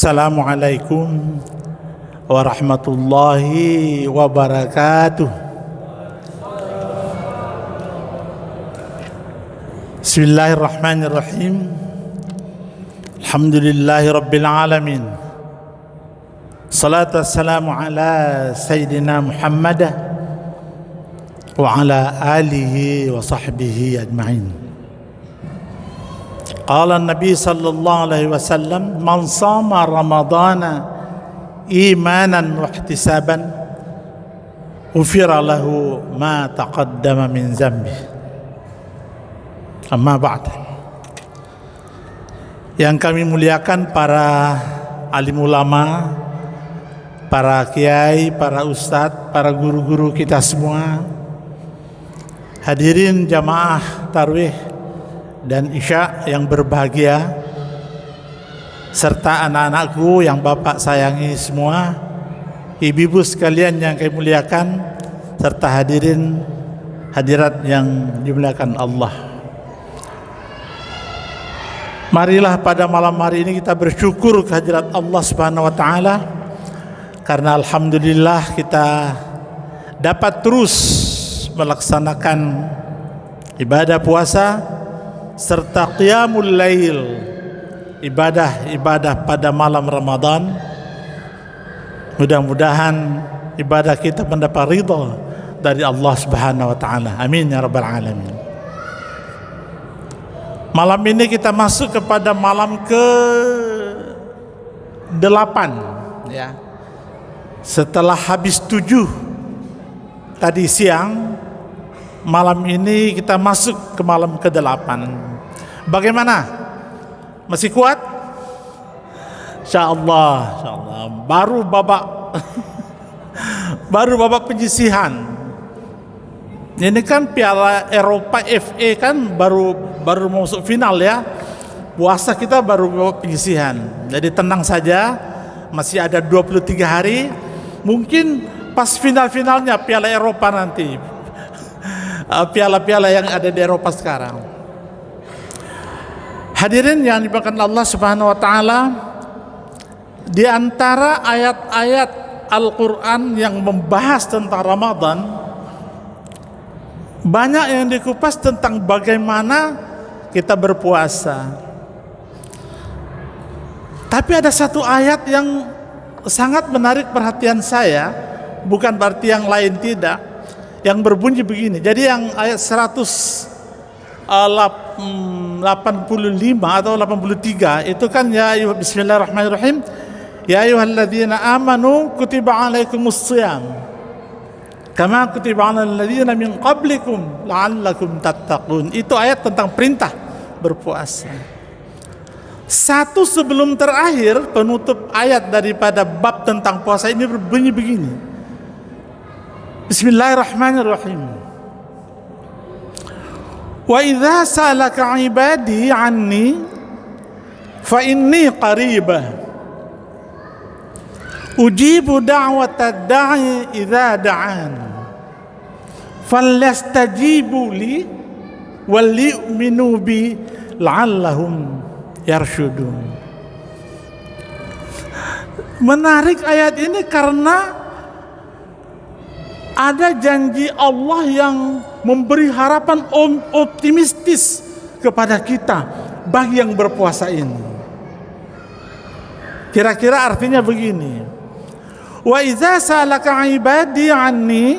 Assalamualaikum warahmatullahi wabarakatuh. Bismillahirrahmanirrahim. Alhamdulillahi rabbil alamin. Salatu wassalamu ala Sayyidina Muhammad wa ala alihi wa sahbihi ajma'in. Qala Nabi sallallahu alaihi wasallam, man sama Ramadana imanan wa ihtisaban ghufira lahu ma taqaddama min zambi. Amma ba'd. Yang kami muliakan para alim ulama, para kiai, para ustadz, para guru-guru kita semua, hadirin jamaah tarawih dan isya yang berbahagia, serta anak-anakku yang bapak sayangi semua, ibu-ibu sekalian yang kami muliakan, serta hadirat yang dimuliakan Allah. Marilah pada malam hari ini kita bersyukur kehadirat Allah Subhanahu wa taala, karena alhamdulillah kita dapat terus melaksanakan ibadah puasa serta qiyamul lail, ibadah pada malam Ramadan. Mudah-mudahan ibadah kita mendapat ridha dari Allah Subhanahu wa taala. Amin ya rabbal alamin. Malam ini kita masuk kepada malam ke-8 ya. Setelah habis 7 tadi siang, malam ini kita masuk ke malam ke-8. Bagaimana? Masih kuat? Insyaallah, insyaallah. Baru babak penyisihan. Ini kan Piala Eropa FA kan baru masuk final ya. Puasa kita baru babak penyisihan. Jadi tenang saja, masih ada 23 hari. Mungkin pas final-finalnya Piala Eropa nanti. Piala-piala yang ada di Eropa sekarang. Hadirin yang dimuliakan Allah Subhanahu wa taala, di antara ayat-ayat Al-Qur'an yang membahas tentang Ramadan, banyak yang dikupas tentang bagaimana kita berpuasa. Tapi ada satu ayat yang sangat menarik perhatian saya, bukan berarti yang lain tidak, yang berbunyi begini. Jadi yang ayat 185 atau 83 itu kan, ya bismillahirrahmanirrahim, ya ayyuhalladzina amanu kutiba alaikumus shiyam kama kutiba alal ladzina min qablikum la'allakum tattaqun. Itu ayat tentang perintah berpuasa. Satu sebelum terakhir penutup ayat daripada bab tentang puasa ini berbunyi begini. Bismillahirrahmanirrahim. Wa idza salaka ibadi anni fa inni qaribah ujibu da'watad da'i idza da'an falyastajibu li wal yu'minu bi la'allahum yarshudun. Menarik ayat ini karena ada janji Allah yang memberi harapan optimistis kepada kita bagi yang berpuasa ini. Kira-kira artinya begini. Wa idza salaka ibadi anni,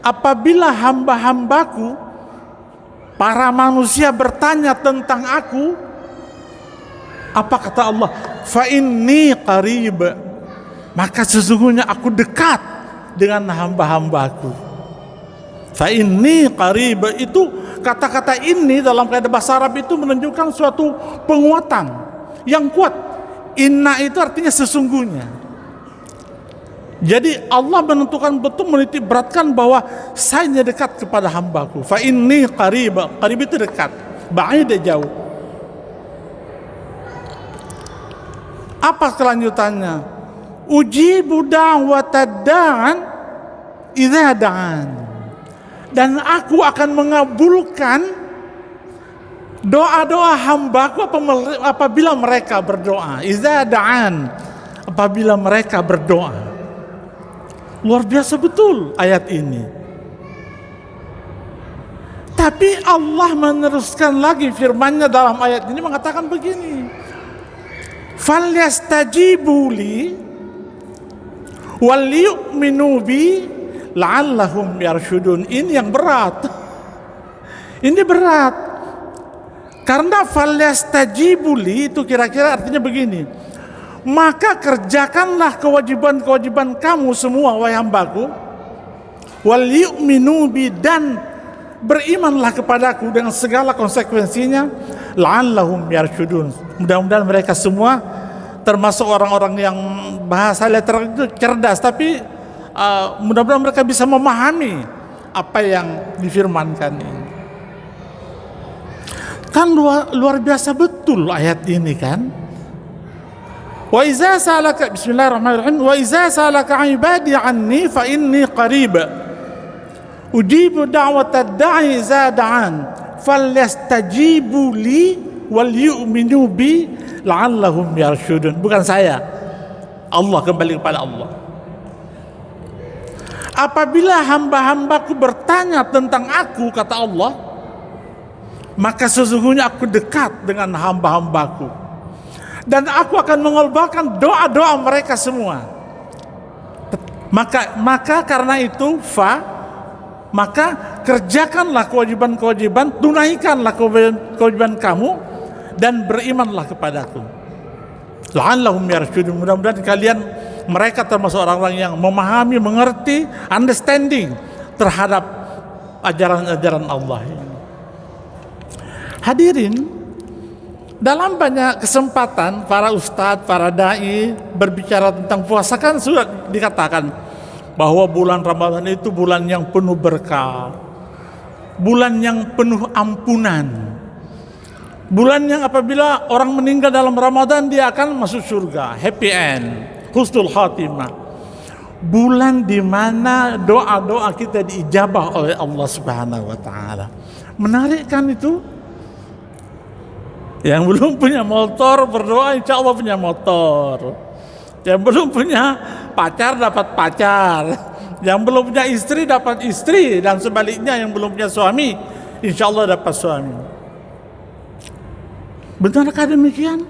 apabila hamba-hambaku para manusia bertanya tentang aku, apa kata Allah? Fa inni qarib, maka sesungguhnya aku dekat dengan hamba-hambaku. Fa inni qarib, itu kata-kata ini dalam kaidah bahasa Arab itu menunjukkan suatu penguatan yang kuat. Inna itu artinya sesungguhnya. Jadi Allah menentukan betul, menitik beratkan bahwa saya dekat kepada hambaku. Fa inni qarib, qarib itu dekat, ba'id jauh. Apa kelanjutannya? Ujibu da'watad da'an idza da'an. Dan aku akan mengabulkan doa-doa hambaku apabila mereka berdoa. Iza da'an, apabila mereka berdoa. Luar biasa betul ayat ini. Tapi Allah meneruskan lagi firman-Nya dalam ayat ini mengatakan begini. Falyastajibu li wal yu'minu bi la'allahum yarshudun. Ini yang berat. Ini berat. Karena falyastajibu li itu kira-kira artinya begini. Maka kerjakanlah kewajiban-kewajiban kamu semua wahai hambaku. Wal yu'minu bi, dan berimanlah kepadaku dengan segala konsekuensinya. La'allahum yarshudun. Mudah-mudahan mereka semua termasuk orang-orang yang bahasa literal itu cerdas, tapi mudah-mudahan mereka bisa memahami apa yang difirmankan ini. Kan luar biasa betul ayat ini kan. Wa iza salaka, bismillahirrahmanirrahim, wa iza salaka ibadi anni fa inni qarib ujibu da'watad da'i iza da'an falyastajibu li wal yu'minu bi la'allahum yarshudun. Bukan saya, Allah, kembali kepada Allah. Apabila hamba-hambaku bertanya tentang aku, kata Allah, maka sesungguhnya aku dekat dengan hamba-hambaku dan aku akan mengabulkan doa-doa mereka semua. Maka karena itu maka kerjakanlah kewajiban-kewajiban, tunaikanlah kewajiban kamu, dan berimanlah kepadaku. La'allahum yarshudun. Mudah-mudahan kalian, mereka termasuk orang-orang yang memahami, mengerti, understanding terhadap ajaran-ajaran Allah. Hadirin, dalam banyak kesempatan para ustadz, para dai berbicara tentang puasa, kan sudah dikatakan bahwa bulan Ramadan itu bulan yang penuh berkah, bulan yang penuh ampunan, bulan yang apabila orang meninggal dalam Ramadan dia akan masuk surga, happy end, husnul khatimah. Bulan di mana doa-doa kita diijabah oleh Allah Subhanahu wa taala. Menarik kan itu? Yang belum punya motor berdoa insya Allah punya motor. Yang belum punya pacar dapat pacar. Yang belum punya istri dapat istri, dan sebaliknya yang belum punya suami insya Allah dapat suami. Benarkah demikian?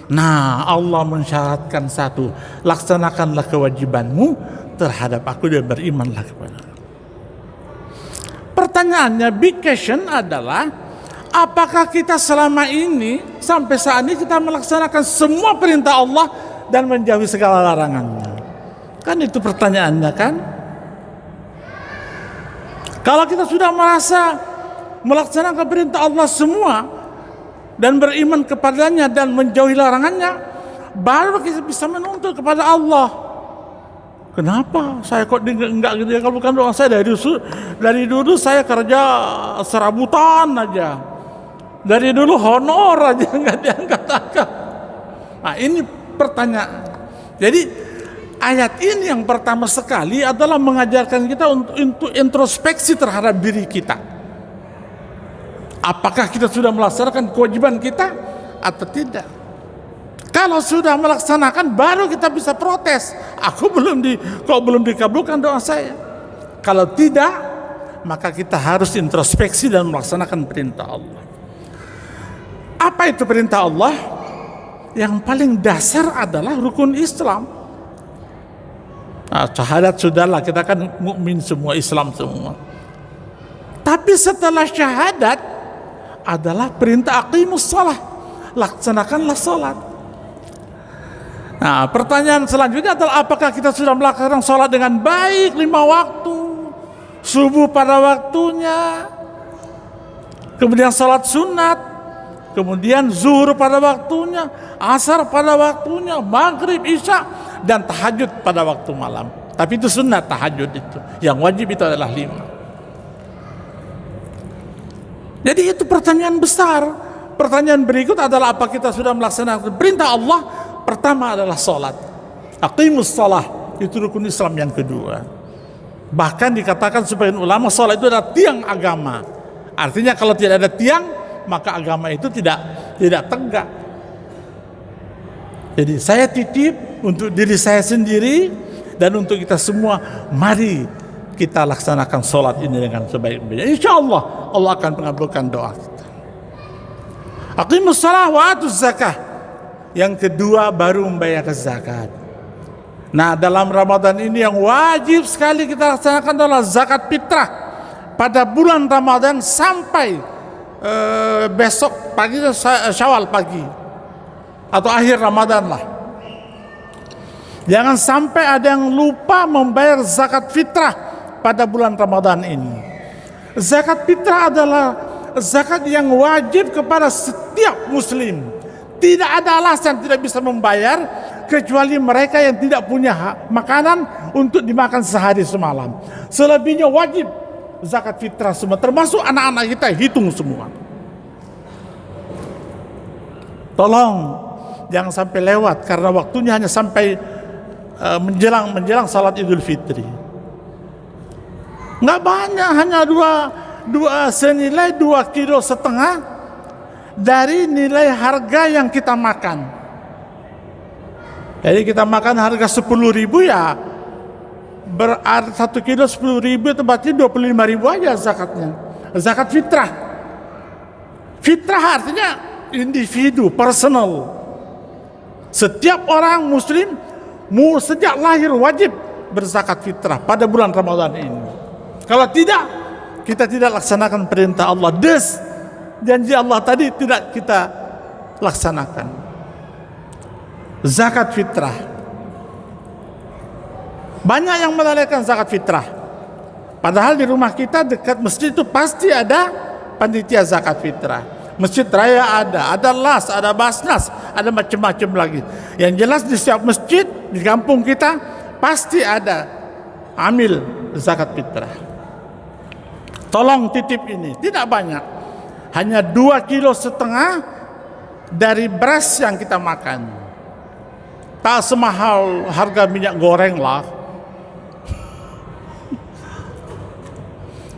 Nah, Allah mensyaratkan satu, laksanakanlah kewajibanmu terhadap aku dan berimanlah kepada aku. Pertanyaannya, big question adalah, apakah kita selama ini sampai saat ini kita melaksanakan semua perintah Allah dan menjauhi segala larangannya? Kan itu pertanyaannya kan? Kalau kita sudah merasa melaksanakan perintah Allah semua dan beriman kepadanya dan menjauhi larangannya, baru kita bisa menuntut kepada Allah. Kenapa saya kok enggak gitu ya? Kalau bukan doa saya dari dulu saya kerja serabutan aja. Dari dulu honor aja nggak diangkat-angkat. Nah, ini pertanyaan. Jadi ayat ini yang pertama sekali adalah mengajarkan kita untuk introspeksi terhadap diri kita. Apakah kita sudah melaksanakan kewajiban kita atau tidak? Kalau sudah melaksanakan, baru kita bisa protes. Kok belum dikabulkan doa saya? Kalau tidak, maka kita harus introspeksi dan melaksanakan perintah Allah. Apa itu perintah Allah? Yang paling dasar adalah rukun Islam. Nah, syahadat sudahlah, kita kan mukmin semua, Islam semua. Tapi setelah syahadat adalah perintah aqimus shalah, laksanakanlah salat. Nah, pertanyaan selanjutnya adalah, apakah kita sudah melaksanakan salat dengan baik 5 waktu, subuh pada waktunya, kemudian salat sunat, kemudian zuhur pada waktunya, asar pada waktunya, maghrib, isya, dan tahajud pada waktu malam. Tapi itu sunat tahajud itu. Yang wajib itu adalah 5. Jadi itu pertanyaan besar. Pertanyaan berikut adalah, apa kita sudah melaksanakan perintah Allah? Pertama adalah salat. Aqimus shalah, itu rukun Islam yang kedua. Bahkan dikatakan sebagian ulama, salat itu adalah tiang agama. Artinya kalau tidak ada tiang, maka agama itu tidak tegak. Jadi saya titip untuk diri saya sendiri dan untuk kita semua, mari kita laksanakan sholat ini dengan sebaik-baiknya. Insya Allah Allah akan mengabulkan doa kita. Aqimus shalah wa atuz zakah. Yang kedua baru membayar zakat. Nah, dalam Ramadan ini yang wajib sekali kita laksanakan adalah zakat fitrah pada bulan Ramadan sampai besok pagi, Syawal pagi atau akhir Ramadan lah. Jangan sampai ada yang lupa membayar zakat fitrah pada bulan Ramadan ini. Zakat fitrah adalah zakat yang wajib kepada setiap muslim. Tidak ada alasan tidak bisa membayar kecuali mereka yang tidak punya makanan untuk dimakan sehari semalam. Selebihnya wajib zakat fitrah semua, termasuk anak-anak kita, hitung semua. Tolong jangan sampai lewat karena waktunya hanya sampai menjelang salat Idul Fitri. Nggak banyak, hanya senilai 2,5 kilo dari nilai harga yang kita makan. Jadi kita makan harga 10.000 ya, berarti 1 kilo 10.000 itu berarti 25.000 aja zakatnya. Zakat fitrah. Fitrah artinya individu, personal. Setiap orang muslim sejak lahir wajib berzakat fitrah pada bulan Ramadan ini. Kalau tidak, kita tidak laksanakan perintah Allah. Janji Allah tadi tidak kita laksanakan. Zakat fitrah. Banyak yang melalaikan zakat fitrah. Padahal di rumah kita dekat masjid itu pasti ada panitia zakat fitrah. Masjid raya ada las, ada basnas, ada macam-macam lagi. Yang jelas di setiap masjid di kampung kita pasti ada amil zakat fitrah. Tolong titip ini, tidak banyak. Hanya 2,5 kilo dari beras yang kita makan. Tak semahal harga minyak goreng lah.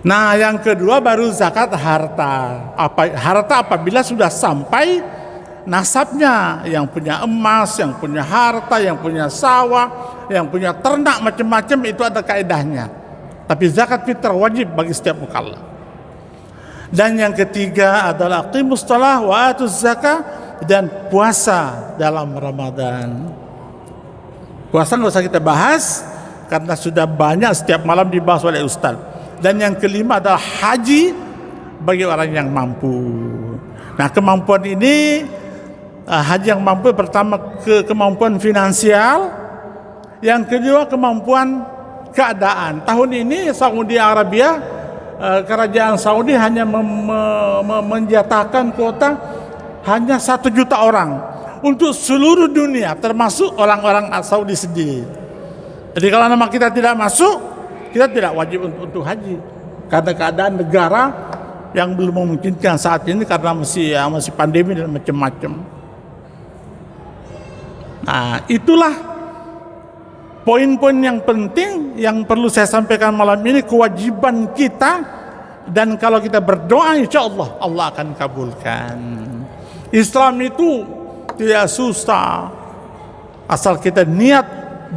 Nah, yang kedua baru zakat harta. Harta apabila sudah sampai nasabnya, yang punya emas, yang punya harta, yang punya sawah, yang punya ternak macam-macam, itu ada kaedahnya. Tapi zakat fitrah wajib bagi setiap mukallaf. Dan yang ketiga adalah aqimus shalah wa atuz zakah, dan puasa dalam Ramadan. Puasa nggak usah kita bahas karena sudah banyak setiap malam dibahas oleh Ustaz. Dan yang kelima adalah haji bagi orang yang mampu. Nah, kemampuan ini haji yang mampu pertama kemampuan finansial, yang kedua kemampuan keadaan. Tahun ini Saudi Arabia, kerajaan Saudi hanya menjatahkan kuota hanya 1 juta orang untuk seluruh dunia, termasuk orang-orang Saudi sendiri. Jadi kalau nama kita tidak masuk, kita tidak wajib untuk haji karena keadaan negara yang belum memungkinkan saat ini karena masih pandemi dan macam-macam. Nah, itulah poin-poin yang penting yang perlu saya sampaikan malam ini, kewajiban kita, dan kalau kita berdoa insya Allah Allah akan kabulkan. Islam itu tidak susah asal kita niat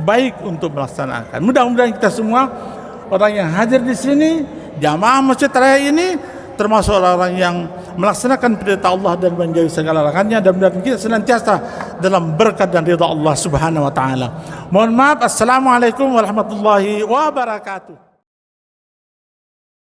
baik untuk melaksanakan. Mudah-mudahan kita semua orang yang hadir di sini, jamaah masjid raya ini, termasuk orang-orang yang melaksanakan perintah Allah dan menjauhi segala larangannya, dan mudah-mudahan kita senantiasa dalam berkat dan ridha Allah Subhanahu wa taala. Mohon maaf. Assalamualaikum warahmatullahi wabarakatuh.